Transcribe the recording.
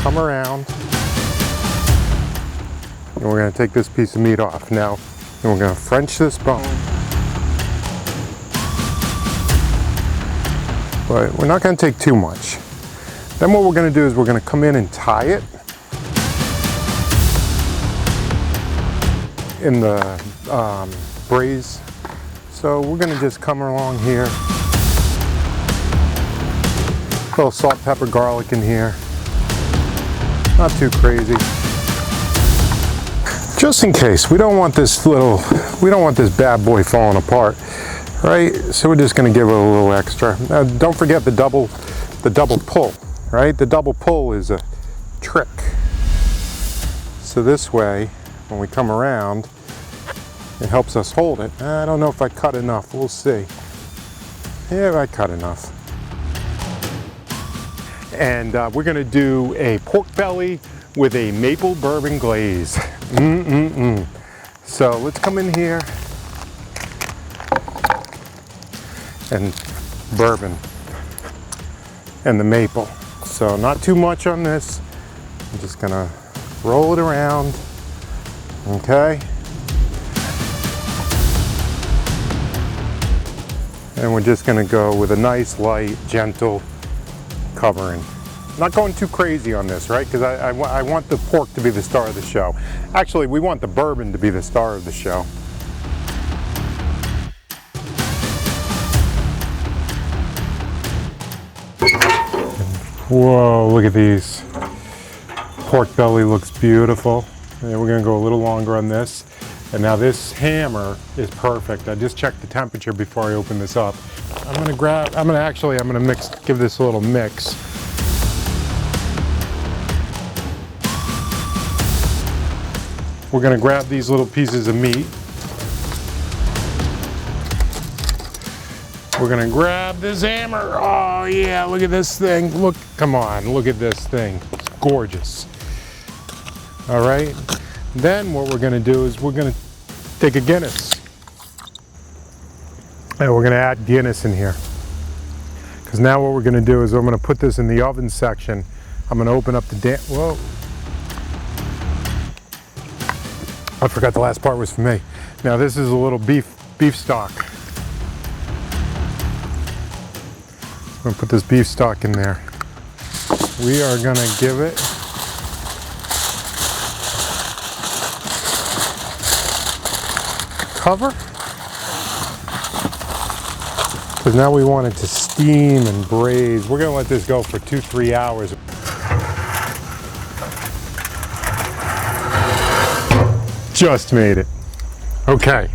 come around, and we're going to take this piece of meat off. Now, and we're going to French this bone. But we're not going to take too much. Then what we're going to do is we're going to come in and tie it in the braise. So we're going to just come along here. A little salt, pepper, garlic in here. Not too crazy. Just in case, we don't want this bad boy falling apart, right? So we're just going to give it a little extra. Now, don't forget the double pull, right? The double pull is a trick. So this way, when we come around, it helps us hold it. I don't know if I cut enough. We'll see. Yeah, I cut enough. And we're going to do a pork belly with a maple bourbon glaze. So let's come in here and bourbon and the maple. So not too much on this. I'm just going to roll it around. Okay. And we're just going to go with a nice, light, gentle covering. Not going too crazy on this, right? Because I want the pork to be the star of the show. Actually, we want the bourbon to be the star of the show. Whoa, look at these. Pork belly looks beautiful. And we're going to go a little longer on this. And now this hammer is perfect. I just checked the temperature before I open this up. I'm gonna give this a little mix. We're gonna grab these little pieces of meat. We're gonna grab this hammer. Oh yeah, look at this thing. Look, come on, look at this thing. It's gorgeous. All right. Then what we're going to do is we're going to take a Guinness and we're going to add Guinness in here. Because now what we're going to do is I'm going to put this in the oven section. I'm going to open up the whoa. I forgot the last part was for me. Now this is a little beef stock. I'm going to put this beef stock in there. We are going to give it cover, because now we want it to steam and braise. We're going to let this go for 2-3 hours. Just made it. Okay,